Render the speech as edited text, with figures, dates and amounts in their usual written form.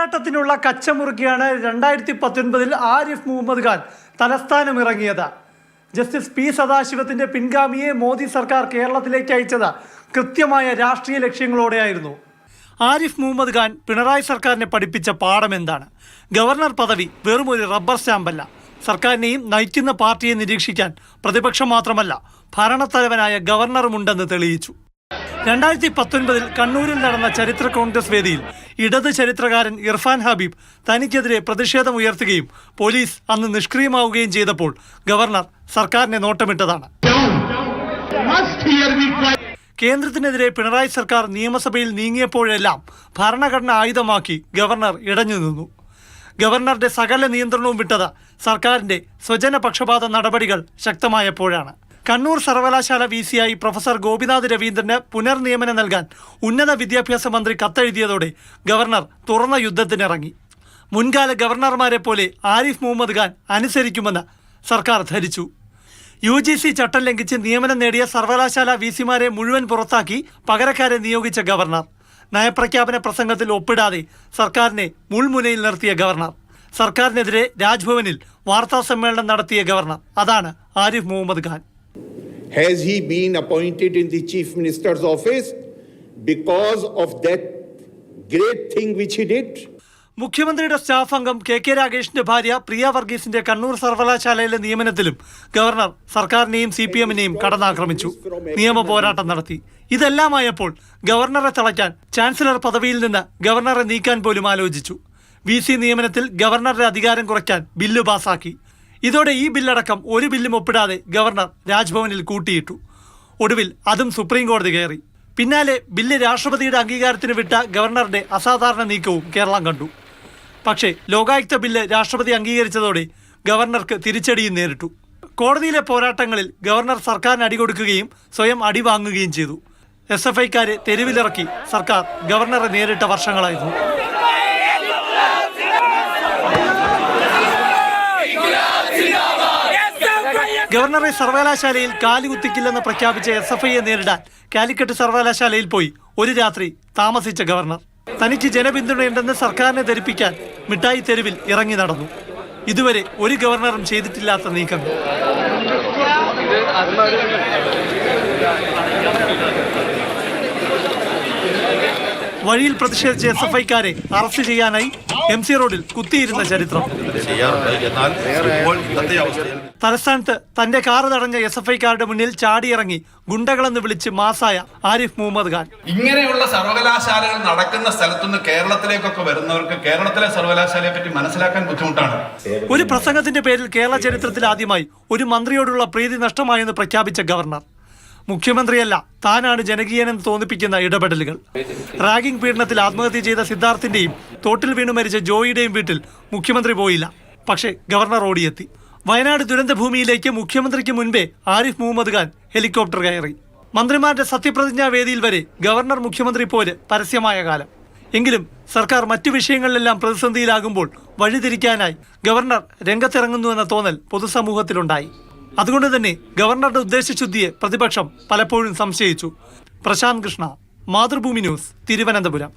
പോരാട്ടത്തിനുള്ള കച്ചമുറുക്കിയാണ് 2019 ആരിഫ് മുഹമ്മദ് ഖാൻ തലസ്ഥാനം ഇറങ്ങിയത്. Justice P സദാശിവത്തിന്റെ പിൻഗാമിയെ Modi സർക്കാർ കേരളത്തിലേക്ക് അയച്ചത് കൃത്യമായ രാഷ്ട്രീയ ലക്ഷ്യങ്ങളോടെയായിരുന്നു. ആരിഫ് മുഹമ്മദ് ഖാൻ പിണറായി സർക്കാരിനെ പഠിപ്പിച്ച പാഠം എന്താണ്? ഗവർണർ പദവി വെറും ഒരു റബ്ബർ സ്റ്റാമ്പല്ല. സർക്കാരിനെയും നയിക്കുന്ന പാർട്ടിയെ നിരീക്ഷിക്കാൻ പ്രതിപക്ഷം മാത്രമല്ല, ഭരണത്തലവനായ ഗവർണറുമുണ്ടെന്ന് തെളിയിച്ചു. 2019 കണ്ണൂരിൽ നടന്ന ചരിത്ര കോൺഗ്രസ് വേദിയിൽ ഇടത് ചരിത്രകാരൻ ഇർഫാൻ ഹബീബ് തനിക്കെതിരെ പ്രതിഷേധം ഉയർത്തുകയും പോലീസ് അന്ന് നിഷ്ക്രിയമാവുകയും ചെയ്തപ്പോൾ ഗവർണർ സർക്കാരിനെ നോട്ടമിട്ടതാണ്. കേന്ദ്രത്തിനെതിരെ പിണറായി സർക്കാർ നിയമസഭയിൽ നീങ്ങിയപ്പോഴെല്ലാം ഭരണഘടന ആയുധമാക്കി ഗവർണർ ഇടഞ്ഞു നിന്നു. ഗവർണറുടെ സകല നിയന്ത്രണവും വിട്ടത് സർക്കാരിന്റെ സ്വജനപക്ഷപാത നടപടികൾ ശക്തമായപ്പോഴാണ്. കണ്ണൂർ സർവകലാശാല VC പ്രൊഫസർ ഗോപിനാഥ് രവീന്ദ്രന് പുനർനിയമനം നൽകാൻ ഉന്നത വിദ്യാഭ്യാസ മന്ത്രി കത്തെഴുതിയതോടെ ഗവർണർ തുറന്ന യുദ്ധത്തിനിറങ്ങി. മുൻകാല ഗവർണർമാരെ പോലെ ആരിഫ് മുഹമ്മദ് ഖാൻ അനുസരിക്കുമെന്ന് സർക്കാർ ധരിച്ചു. UGC ചട്ടം ലംഘിച്ച് നിയമനം നേടിയ സർവകലാശാല VCമാരെ മുഴുവൻ പുറത്താക്കി പകരക്കാരെ നിയോഗിച്ച ഗവർണർ, നയപ്രഖ്യാപന പ്രസംഗത്തിൽ ഒപ്പിടാതെ സർക്കാരിനെ മുൾമുനയിൽ നിർത്തിയ ഗവർണർ, സർക്കാരിനെതിരെ രാജ്ഭവനിൽ വാർത്താ സമ്മേളനം നടത്തിയ ഗവർണർ, അതാണ് Arif Muhammad Khan. Has he been appointed in the Chief Minister's office because of that great thing which he did? മുഖ്യമന്ത്രിയുടെ സ്റ്റാഫ് അംഗം KK രാഗേഷിന്റെ ഭാര്യ പ്രിയ വർഗീസിന്റെ കണ്ണൂർ സർവകലാശാലയിലെ നിയമനത്തിലും ഗവർണർ സർക്കാരിനെയും CPMനെയും കടന്നാക്രമിച്ചു, നിയമ പോരാട്ടം നടത്തി. ഇതെല്ലാമായപ്പോൾ ഗവർണറെ തളയ്ക്കാൻ ചാൻസലർ പദവിയിൽ നിന്ന് ഗവർണറെ നീക്കാൻ പോലും ആലോചിച്ചു. VC നിയമനത്തിൽ ഗവർണറുടെ അധികാരം കുറയ്ക്കാൻ ബില്ല് പാസാക്കി. ഇതോടെ ഈ ബില്ലടക്കം ഒരു ബില്ലും ഒപ്പിടാതെ ഗവർണർ രാജ്ഭവനിൽ കൂട്ടിയിട്ടു. ഒടുവിൽ അതും സുപ്രീം കോടതി കയറി. പിന്നാലെ ബില്ല് രാഷ്ട്രപതിയുടെ അംഗീകാരത്തിന് വിട്ട ഗവർണറുടെ അസാധാരണ നീക്കവും കേരളം കണ്ടു. പക്ഷേ ലോകായുക്ത ബില്ല് രാഷ്ട്രപതി അംഗീകരിച്ചതോടെ ഗവർണർക്ക് തിരിച്ചടിയും നേരിട്ടു. കോടതിയിലെ പോരാട്ടങ്ങളിൽ ഗവർണർ സർക്കാരിന് അടികൊടുക്കുകയും സ്വയം അടിവാങ്ങുകയും ചെയ്തു. SFIക്കാരെ തെരുവിലിറക്കി സർക്കാർ ഗവർണറെ നേരിട്ട വർഷങ്ങളായിരുന്നു. ഗവർണറെ സർവകലാശാലയിൽ കാലുകുത്തിക്കില്ലെന്ന് പ്രഖ്യാപിച്ച SFIയെ നേരിടാൻ കാലിക്കറ്റ് സർവകലാശാലയിൽ പോയി ഒരു രാത്രി താമസിച്ച ഗവർണർ തനിക്ക് ജനപിന്തുണയുണ്ടെന്ന് സർക്കാരിനെ ധരിപ്പിക്കാൻ മിഠായി തെരുവിൽ ഇറങ്ങി നടന്നു. ഇതുവരെ ഒരു ഗവർണറും ചെയ്തിട്ടില്ലാത്ത നീക്കങ്ങൾ. വഴിയിൽ പ്രതിഷേധിച്ച SFIക്കാരെ അറസ്റ്റ് ചെയ്യാനായി MC റോഡിൽ കുത്തിയിരുന്ന ചരിത്രം. തലസ്ഥാനത്ത് തന്റെ കാറ് തടഞ്ഞ SFIക്കാരുടെ മുന്നിൽ ചാടിയിറങ്ങി ഗുണ്ടകളെന്ന് വിളിച്ച് മാസായ ആരിഫ് മുഹമ്മദ് ഖാൻ. ഇങ്ങനെയുള്ള സർവകലാശാലകൾ നടക്കുന്ന സ്ഥലത്തുനിന്ന് കേരളത്തിലേക്കൊക്കെ വരുന്നവർക്ക് കേരളത്തിലെ സർവകലാശാലയെ പറ്റി മനസ്സിലാക്കാൻ ബുദ്ധിമുട്ടാണ്. ഒരു പ്രസംഗത്തിന്റെ പേരിൽ കേരള ചരിത്രത്തിൽ ആദ്യമായി ഒരു മന്ത്രിയോടുള്ള പ്രീതി നഷ്ടമായെന്ന് പ്രഖ്യാപിച്ച ഗവർണർ. മുഖ്യമന്ത്രിയല്ല, താനാണ് ജനകീയനെന്ന് തോന്നിപ്പിക്കുന്ന ഇടപെടലുകൾ. റാഗിംഗ് പീഡനത്തിൽ ആത്മഹത്യ ചെയ്ത സിദ്ധാർത്ഥിന്റെയും തോട്ടിൽ വീണു മരിച്ച ജോയിയുടെയും വീട്ടിൽ മുഖ്യമന്ത്രി പോയില്ല, പക്ഷേ ഗവർണർ ഓടിയെത്തി. വയനാട് ദുരന്തഭൂമിയിലേക്ക് മുഖ്യമന്ത്രിക്ക് മുൻപേ ആരിഫ് മുഹമ്മദ് ഖാൻ ഹെലികോപ്റ്റർ കയറി. മന്ത്രിമാരുടെ സത്യപ്രതിജ്ഞാ വേദിയിൽ വരെ ഗവർണർ മുഖ്യമന്ത്രി പോര് പരസ്യമായ കാലം. എങ്കിലും സർക്കാർ മറ്റു വിഷയങ്ങളിലെല്ലാം പ്രതിസന്ധിയിലാകുമ്പോൾ വഴിതിരിക്കാനായി ഗവർണർ രംഗത്തിറങ്ങുന്നുവെന്ന തോന്നൽ പൊതുസമൂഹത്തിലുണ്ടായി. അതുകൊണ്ട് തന്നെ ഗവർണറുടെ ഉദ്ദേശശുദ്ധിയെ പ്രതിപക്ഷം പലപ്പോഴും സംശയിച്ചു. പ്രശാന്ത് കൃഷ്ണ, മാതൃഭൂമി ന്യൂസ്, തിരുവനന്തപുരം.